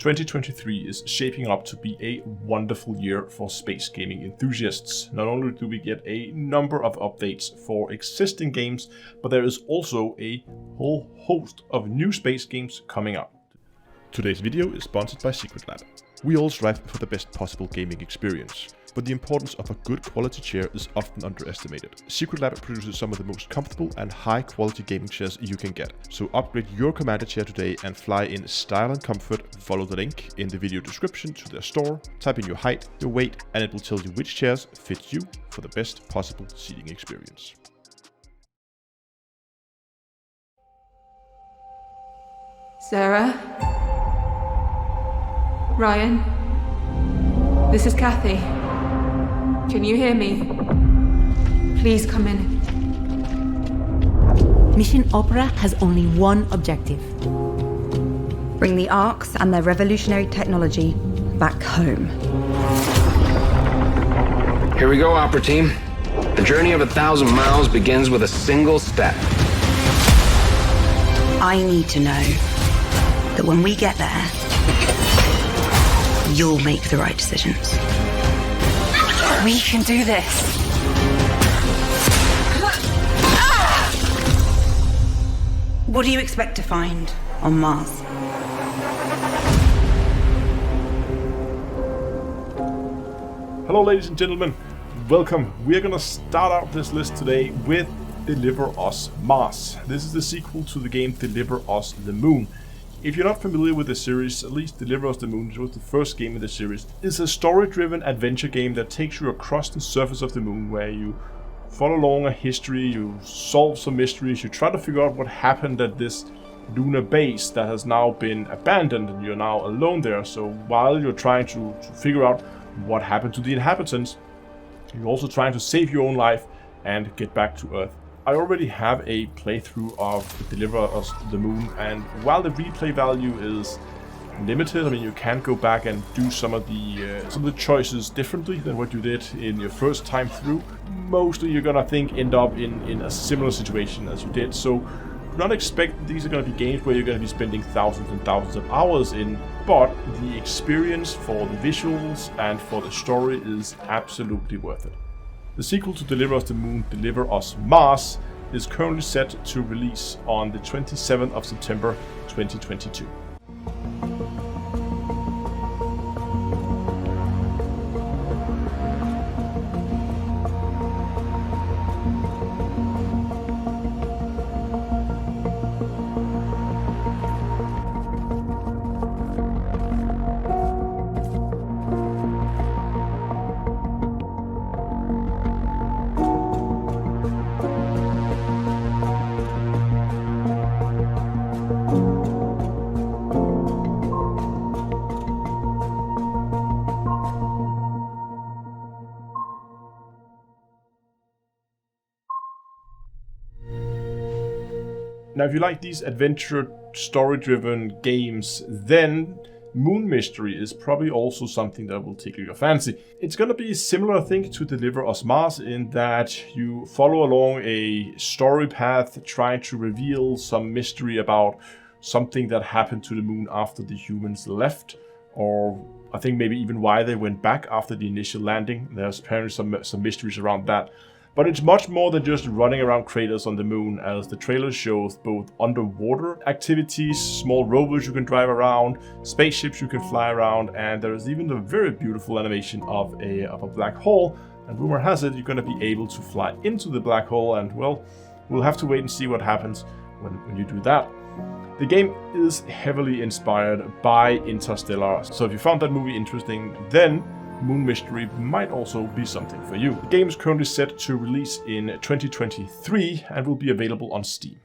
2023 is shaping up to be a wonderful year for space gaming enthusiasts. Not only do we get a number of updates for existing games, but there is also a whole host of new space games coming out. Today's video is sponsored by SecretLab. We all strive for the best possible gaming experience, but the importance of a good quality chair is often underestimated. SecretLab produces some of the most comfortable and high quality gaming chairs you can get. So upgrade your commander chair today and fly in style and comfort. Follow the link in the video description to their store, type in your height, your weight, and it will tell you which chairs fit you for the best possible seating experience. Sarah? Ryan? This is Kathy. Can you hear me? Please come in. Mission Opera has only one objective. Bring the ARCs and their revolutionary technology back home. Here we go, Opera Team. The journey of 1,000 miles begins with a single step. I need to know that when we get there, you'll make the right decisions. We can do this. What do you expect to find on Mars? Hello ladies and gentlemen, welcome. We are gonna start out this list today with Deliver Us Mars. This is the sequel to the game Deliver Us the Moon. If you're not familiar with the series, at least Deliver Us the Moon, which was the first game in the series, is a story-driven adventure game that takes you across the surface of the moon, where you follow along a history, you solve some mysteries, you try to figure out what happened at this lunar base that has now been abandoned and you're now alone there. So while you're trying to figure out what happened to the inhabitants, you're also trying to save your own life and get back to Earth. I already have a playthrough of Deliver Us the Moon, and while the replay value is limited, I mean you can go back and do some of the choices differently than what you did in your first time through. Mostly you're gonna end up in a similar situation as you did, so do not expect these are gonna be games where you're gonna be spending thousands and thousands of hours in, but the experience for the visuals and for the story is absolutely worth it. The sequel to Deliver Us the Moon, Deliver Us Mars, is currently set to release on the 27th of September 2022. Now, if you like these adventure story-driven games, then Moon Mystery is probably also something that will tickle your fancy. It's going to be a similar thing to Deliver Us Mars in that you follow along a story path trying to reveal some mystery about something that happened to the moon after the humans left, or I think maybe even why they went back after the initial landing. There's apparently some mysteries around that. But it's much more than just running around craters on the moon, as the trailer shows both underwater activities, small rovers you can drive around, spaceships you can fly around, and there is even a very beautiful animation of a black hole. And rumor has it you're going to be able to fly into the black hole, and well, we'll have to wait and see what happens when you do that. The game is heavily inspired by Interstellar, so if you found that movie interesting, then Moon Mystery might also be something for you. The game is currently set to release in 2023 and will be available on Steam.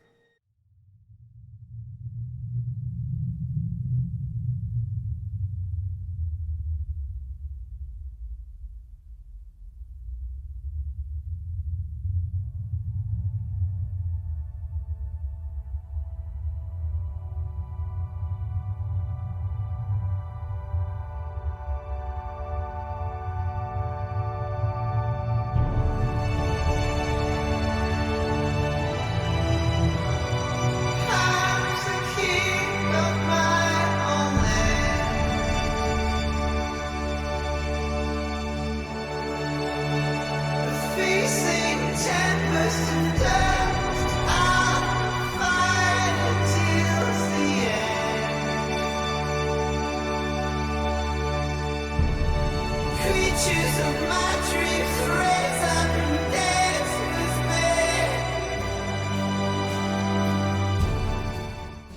statues of my dreams raise up and dance with me.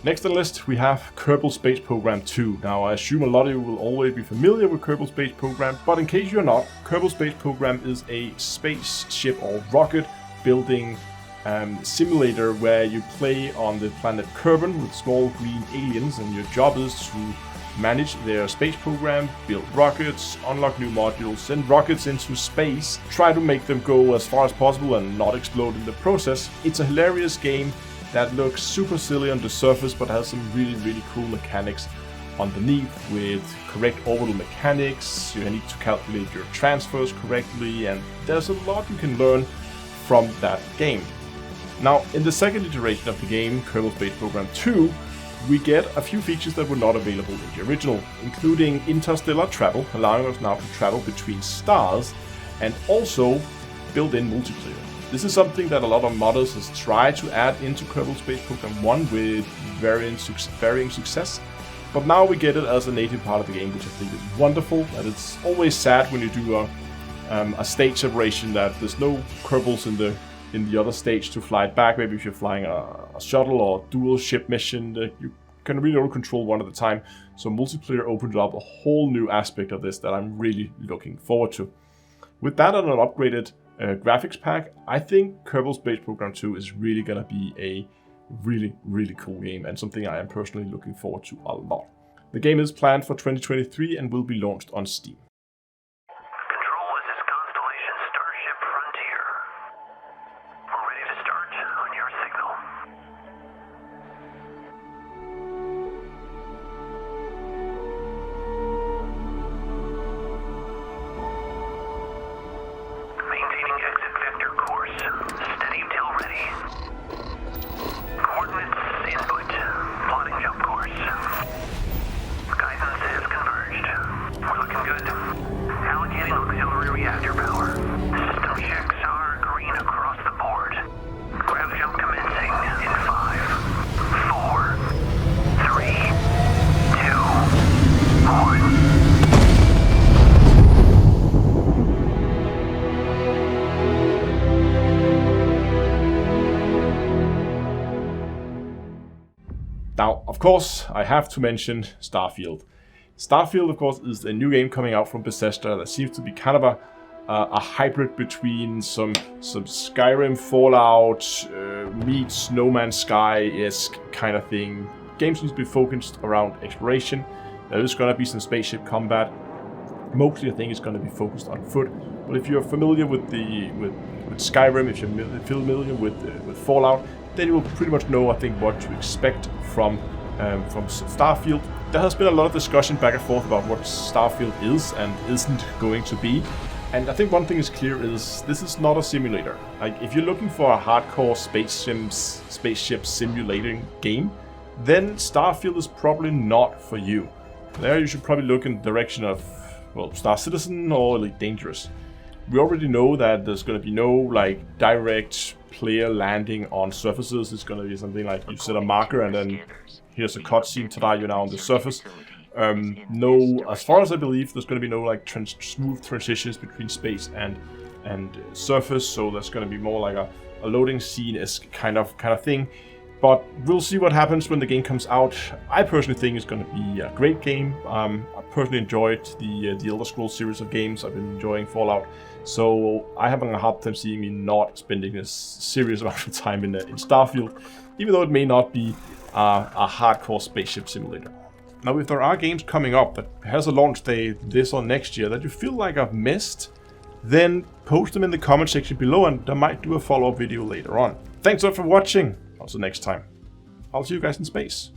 Next on the list, we have Kerbal Space Program 2. Now, I assume a lot of you will already be familiar with Kerbal Space Program, but in case you're not, Kerbal Space Program is a spaceship or rocket building simulator where you play on the planet Kerbin with small green aliens, and your job is to manage their space program, build rockets, unlock new modules, send rockets into space, try to make them go as far as possible and not explode in the process. It's a hilarious game that looks super silly on the surface but has some really cool mechanics underneath with correct orbital mechanics. You need to calculate your transfers correctly, and there's a lot you can learn from that game. Now, in the second iteration of the game, Kerbal Space Program 2, we get a few features that were not available in the original, including interstellar travel, allowing us now to travel between stars, and also built-in multiplayer. This is something that a lot of modders has tried to add into Kerbal Space Program 1 with varying success, but now we get it as a native part of the game, which I think is wonderful. And it's always sad when you do a stage separation that there's no Kerbals in the other stage to fly it back. Maybe if you're flying a shuttle or dual ship mission, you can really only control one at a time. So multiplayer opened up a whole new aspect of this that I'm really looking forward to. With that and an upgraded graphics pack, I think Kerbal Space Program 2 is really gonna be a really cool game, and something I am personally looking forward to a lot. The game is planned for 2023 and will be launched on Steam. Now, of course, I have to mention Starfield. Starfield, of course, is a new game coming out from Bethesda that seems to be kind of a hybrid between some Skyrim, Fallout, meets No Man's Sky-esque kind of thing. Game seems to be focused around exploration. There is going to be some spaceship combat. Mostly, I think it's going to be focused on foot. But if you're familiar with Skyrim, if you're familiar with Fallout, then you will pretty much know, I think, what to expect from Starfield. There has been a lot of discussion back and forth about what Starfield is and isn't going to be. And I think one thing is clear is this is not a simulator. Like, if you're looking for a hardcore spaceship simulating game, then Starfield is probably not for you. There you should probably look in the direction of, well, Star Citizen or Elite Dangerous. We already know that there's going to be no like direct player landing on surfaces. It's going to be something like you set a marker and then here's a cutscene, tada, you're now on the surface. No, as far as I believe, there's going to be no like smooth transitions between space and surface. So there's going to be more like a loading scene-esque kind of thing. But we'll see what happens when the game comes out. I personally think it's going to be a great game. I personally enjoyed the Elder Scrolls series of games. I've been enjoying Fallout. So I have a hard time seeing me not spending a serious amount of time in Starfield, even though it may not be a hardcore spaceship simulator. Now, if there are games coming up that has a launch date this or next year that you feel like I've missed, then post them in the comment section below and I might do a follow-up video later on. Thanks a lot for watching. Until next time, I'll see you guys in space.